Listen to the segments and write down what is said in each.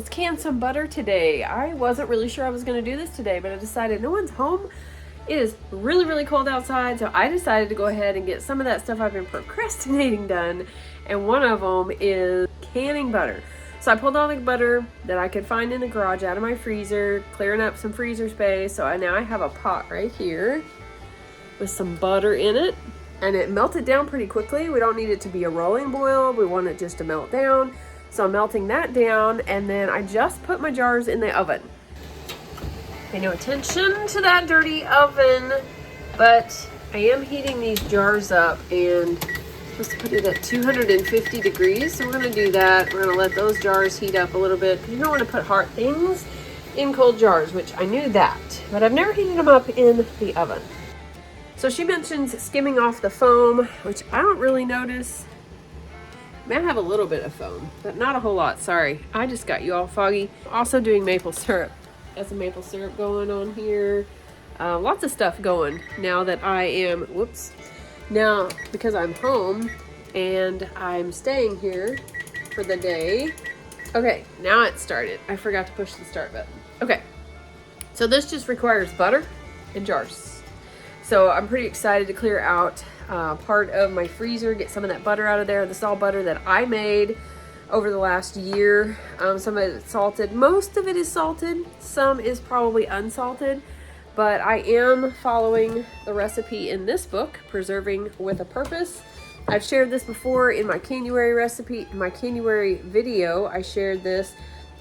let's can some butter today. I wasn't really sure I was going to do this today, but I decided no one's home. It is really, really cold outside, so I decided to go ahead and get some of that stuff I've been procrastinating done, and one of them is canning butter. So I pulled all the butter that I could find in the garage out of my freezer, clearing up some freezer space. So now I have a pot right here with some butter in it, and it melted down pretty quickly. We don't need it to be a rolling boil. We want it just to melt down. So I'm melting that down, and then I just put my jars in the oven. Pay no attention to that dirty oven, but I am heating these jars up, and I'm supposed to put it at 250 degrees. So we're gonna do that. We're gonna let those jars heat up a little bit. You don't wanna put hot things in cold jars, which I knew that, but I've never heated them up in the oven. So she mentions skimming off the foam, which I don't really notice. I may have a little bit of foam, but not a whole lot. Sorry, I just got you all foggy. Also doing maple syrup. Got some maple syrup going on here. Lots of stuff going now that I am, now because I'm home and I'm staying here for the day. Okay, now it started. I forgot to push the start button. Okay, so this just requires butter and jars. So I'm pretty excited to clear out part of my freezer, get some of that butter out of there. This is all butter that I made over the last year. Some of it's salted. Most of it is salted. Some is probably unsalted. But I am following the recipe in this book, Preserving with a Purpose. I've shared this before in my Canuary recipe, in my Canuary video. I shared this.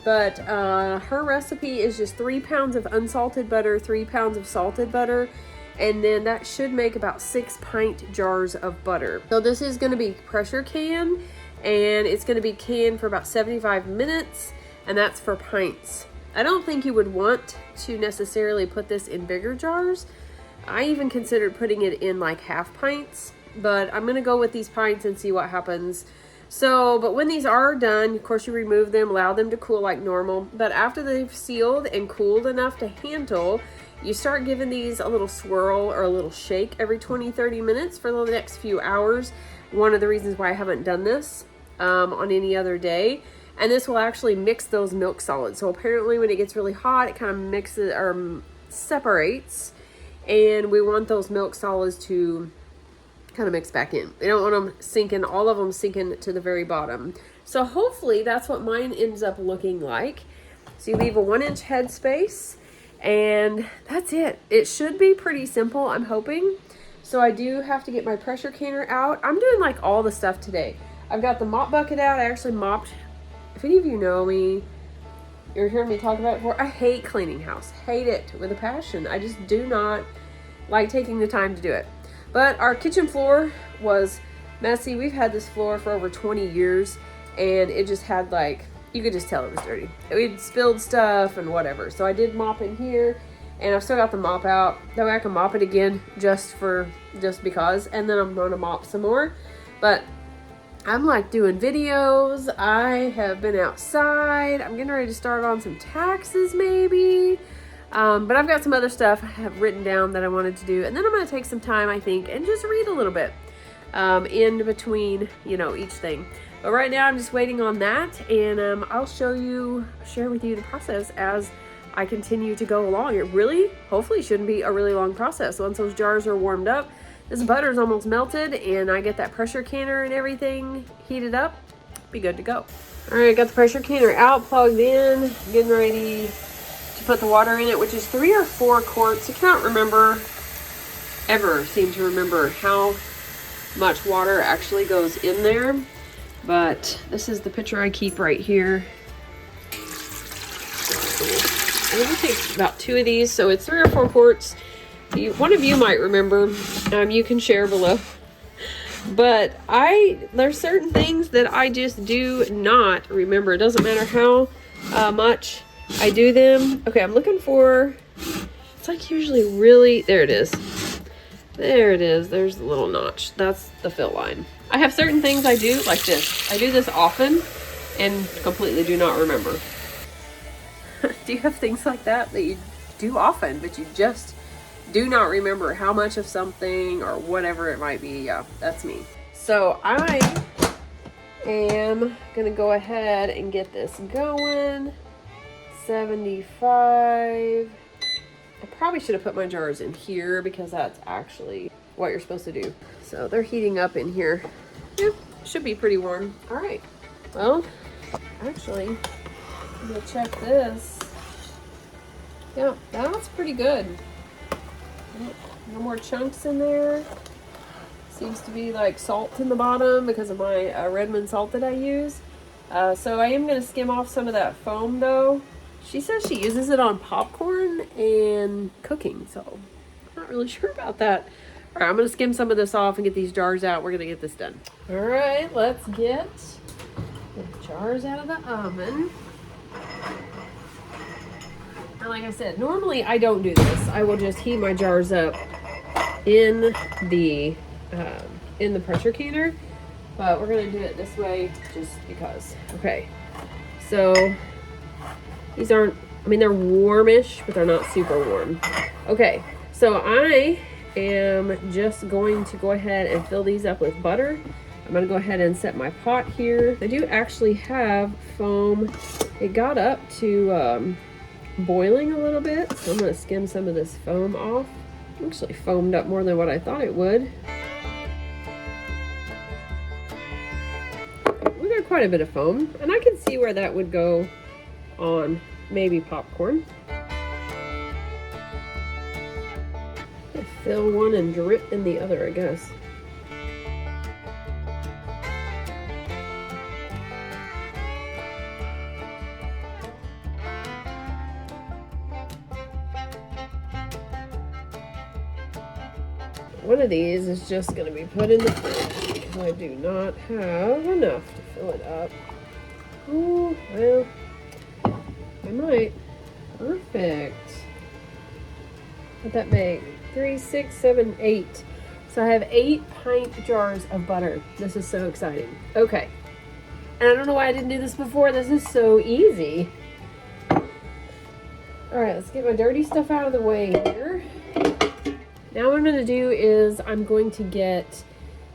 But her recipe is just 3 pounds of unsalted butter, 3 pounds of salted butter. And then that should make about 6 pint jars of butter. So this is going to be pressure can. And it's going to be canned for about 75 minutes, and that's for pints. I don't think you would want to necessarily put this in bigger jars. I even considered putting it in like half pints, but I'm going to go with these pints and see what happens. So, but when these are done, of course you remove them, allow them to cool like normal. But after they've sealed and cooled enough to handle, you start giving these a little swirl or a little shake every 20-30 minutes for the next few hours. One of the reasons why I haven't done this on any other day. And this will actually mix those milk solids. So apparently when it gets really hot, it kind of mixes or separates. And we want those milk solids to kind of mix back in. We don't want them sinking, all of them sinking to the very bottom. So hopefully that's what mine ends up looking like. So you leave a 1-inch head space, and that's it. It should be pretty simple, I'm hoping. So I do have to get my pressure canner out. I'm doing like all the stuff today. I've got the mop bucket out. I actually mopped. If any of you know me, you're hearing me talk about it before. I hate cleaning house. Hate it with a passion. I just do not like taking the time to do it. But our kitchen floor was messy. We've had this floor for over 20 years, and it just had like, you could just tell it was dirty. We'd spilled stuff and whatever. So I did mop in here, and I've still got the mop out. That way I can mop it again just because, and then I'm going to mop some more. But I'm like doing videos. I have been outside. I'm getting ready to start on some taxes maybe. But I've got some other stuff I have written down that I wanted to do. And then I'm going to take some time, I think, and just read a little bit in between, each thing. But right now I'm just waiting on that. And I'll share with you the process as I continue to go along. It really, hopefully shouldn't be a really long process. Once those jars are warmed up, this butter is almost melted, and I get that pressure canner and everything heated up, be good to go. All right, got the pressure canner out, plugged in, getting ready to put the water in it, which is 3 or 4 quarts. I can't seem to remember how much water actually goes in there, but this is the pitcher I keep right here. I'm gonna take about 2 of these, so it's 3 or 4 quarts. One of you might remember. You can share below. But there's certain things that I just do not remember. It doesn't matter how much I do them. Okay, I'm looking for, it's like usually really, there it is. There it is. There's the little notch. That's the fill line. I have certain things I do like this. I do this often and completely do not remember. Do you have things like that you do often, but you just do not remember how much of something or whatever it might be? Yeah, that's me. So I am gonna go ahead and get this going. $1.75. I probably should have put my jars in here because that's actually what you're supposed to do. So they're heating up in here. Yep, should be pretty warm. All right. Well, actually, I'm gonna check this. Yeah, that's pretty good. No more chunks in there. Seems to be like salt in the bottom because of my Redmond salt that I use. So I am going to skim off some of that foam though. She says she uses it on popcorn and cooking, so I'm not really sure about that. All right, I'm going to skim some of this off and get these jars out. We're going to get this done. All right, let's get the jars out of the oven. And like I said, normally I don't do this. I will just heat my jars up in the pressure canner, but we're gonna do it this way just because. Okay, so these aren't, I mean, they're warmish, but they're not super warm. Okay, so I am just going to go ahead and fill these up with butter. I'm gonna go ahead and set my pot here. I do actually have foam. It got up to boiling a little bit, so I'm going to skim some of this foam off. Actually foamed up more than what I thought it would. We got quite a bit of foam, and I can see where that would go on maybe popcorn. Fill one and drip in the other, I guess. One of these is just going to be put in the fridge because I do not have enough to fill it up. Oh, well, I might. Perfect. What that make? 3, 6, 7, 8. So I have 8 pint jars of butter. This is so exciting. Okay. And I don't know why I didn't do this before. This is so easy. All right, let's get my dirty stuff out of the way here. Now what I'm going to do is I'm going to get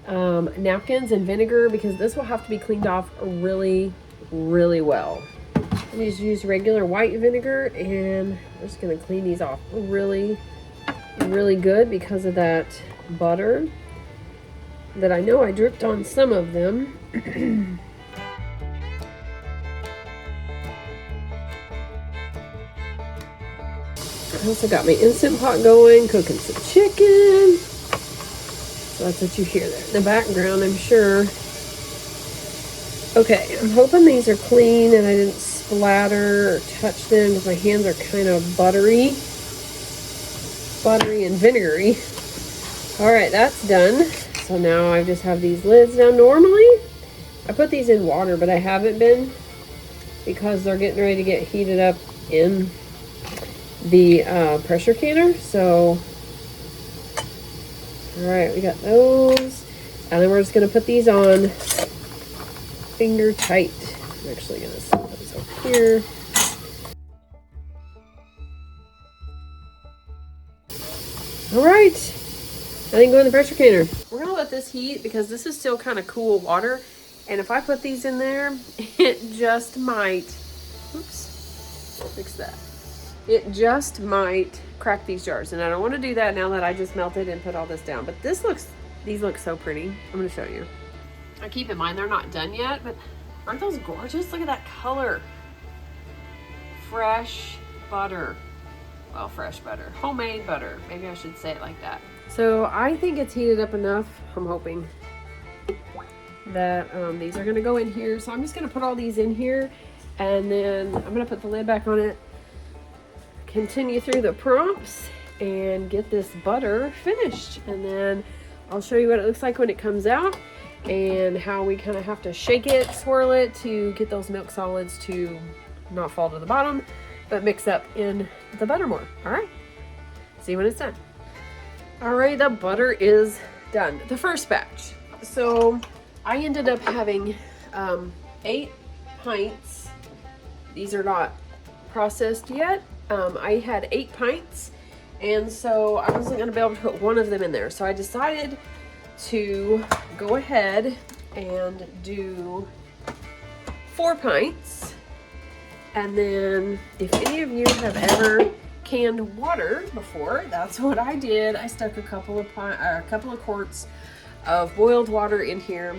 napkins and vinegar because this will have to be cleaned off really, really well. I'm just use regular white vinegar and I'm just going to clean these off really, really good because of that butter that I know I dripped on some of them. I also got my Instant Pot going, cooking some chicken. So that's what you hear there in the background, I'm sure. Okay, I'm hoping these are clean and I didn't splatter or touch them because my hands are kind of buttery and vinegary. All right, that's done. So now I just have these lids down. Normally, I put these in water, but I haven't been because they're getting ready to get heated up in the pressure canner. So all right, we got those, and then we're just gonna put these on finger tight. I'm actually gonna set those up here. All right, I think go in the pressure canner. We're gonna let this heat because this is still kind of cool water, and if I put these in there, it just might, oops, I'll fix that. It just might crack these jars, and I don't want to do that now that I just melted and put all this down. But these look so pretty. I'm going to show you. Now keep in mind they're not done yet, but aren't those gorgeous? Look at that color. Fresh butter. Well, fresh butter. Homemade butter. Maybe I should say it like that. So I think it's heated up enough. I'm hoping that these are going to go in here. So I'm just going to put all these in here, and then I'm going to put the lid back on it. Continue through the prompts and get this butter finished, and then I'll show you what it looks like when it comes out and how we kind of have to shake it, swirl it to get those milk solids to not fall to the bottom but mix up in the butter more. All right, see when it's done. All right, the butter is done, the first batch. So I ended up having 8 pints. These are not processed yet. I had 8 pints, and so I wasn't going to be able to put one of them in there. So I decided to go ahead and do 4 pints. And then if any of you have ever canned water before, that's what I did. I stuck a couple of quarts of boiled water in here,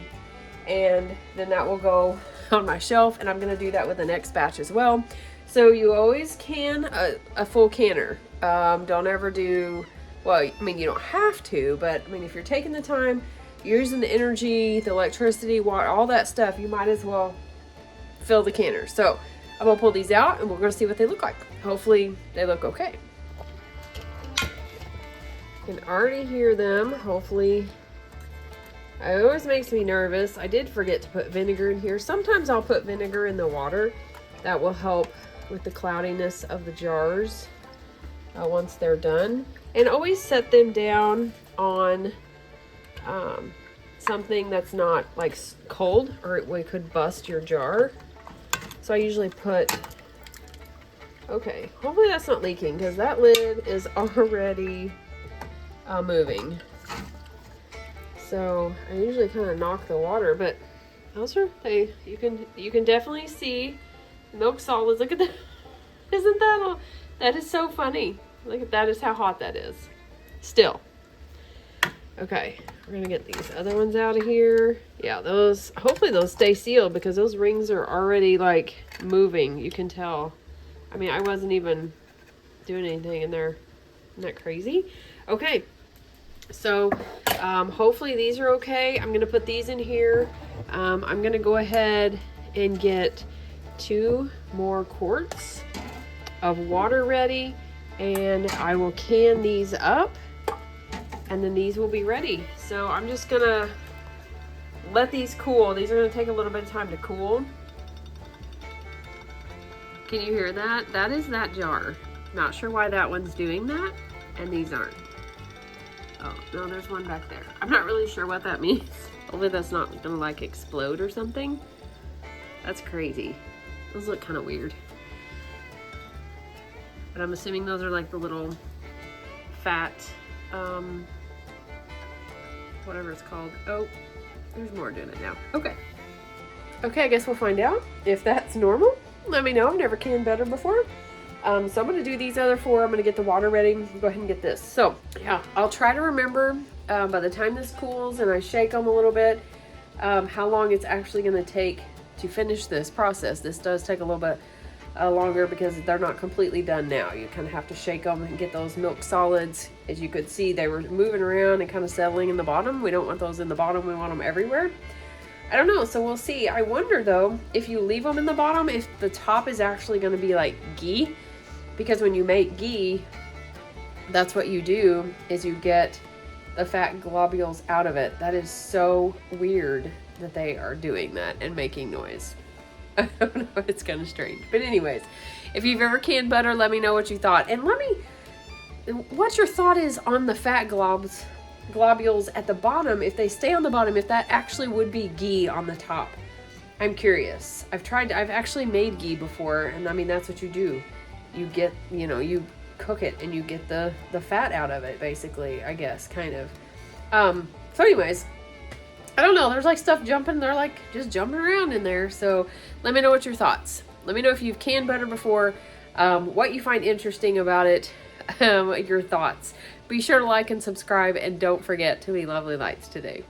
and then that will go on my shelf, and I'm going to do that with the next batch as well. So you always can a full canner. Don't ever do, well, I mean, you don't have to, but I mean, if you're taking the time, using the energy, the electricity, water, all that stuff, you might as well fill the canner. So I'm gonna pull these out and we're gonna see what they look like. Hopefully they look okay. You can already hear them. Hopefully, it always makes me nervous. I did forget to put vinegar in here. Sometimes I'll put vinegar in the water. That will help with the cloudiness of the jars once they're done. And always set them down on something that's not like cold, or it could bust your jar. So I usually put, okay, hopefully that's not leaking, because that lid is already moving. So I usually kind of knock the water, but those are, you can definitely see milk solids. Look at that. Isn't that all? That is so funny. Look at that, is how hot that is. Still. Okay, we're gonna get these other ones out of here. Yeah, those, hopefully those stay sealed, because those rings are already like moving. You can tell. I mean, I wasn't even doing anything in there. Isn't that crazy? Okay, so hopefully these are okay. I'm gonna put these in here. I'm gonna go ahead and get 2 more quarts of water ready, and I will can these up, and then these will be ready. So I'm just gonna let these cool. These are gonna take a little bit of time to cool. Can you hear that? That is that jar. Not sure why that one's doing that and these aren't. Oh, no, there's one back there. I'm not really sure what that means. Hopefully that's not gonna like explode or something. That's crazy. Those look kind of weird. But I'm assuming those are like the little fat, whatever it's called. Oh, there's more doing it now. Okay. Okay, I guess we'll find out if that's normal. Let me know. I've never canned butter before. So I'm going to do these other 4. I'm going to get the water ready. Go ahead and get this. So yeah, I'll try to remember by the time this cools and I shake them a little bit, how long it's actually going to take to finish this process. This does take a little bit longer because they're not completely done now. You kind of have to shake them and get those milk solids. As you could see, they were moving around and kind of settling in the bottom. We don't want those in the bottom. We want them everywhere. I don't know, so we'll see. I wonder though, if you leave them in the bottom, if the top is actually going to be like ghee, because when you make ghee, that's what you do, is you get the fat globules out of it. That is so weird that they are doing that and making noise. I don't know, it's kind of strange. But anyways, if you've ever canned butter, let me know what you thought. And what your thought is on the fat globules at the bottom, if they stay on the bottom, if that actually would be ghee on the top. I'm curious. I've actually made ghee before, and I mean, that's what you do. You get, you cook it and you get the fat out of it, basically, I guess, kind of. So anyways, I don't know, there's like stuff jumping, they're like just jumping around in there. So let me know what your thoughts. Let me know if you've canned butter before, what you find interesting about it, your thoughts. Be sure to like and subscribe, and don't forget to be lovely lights today.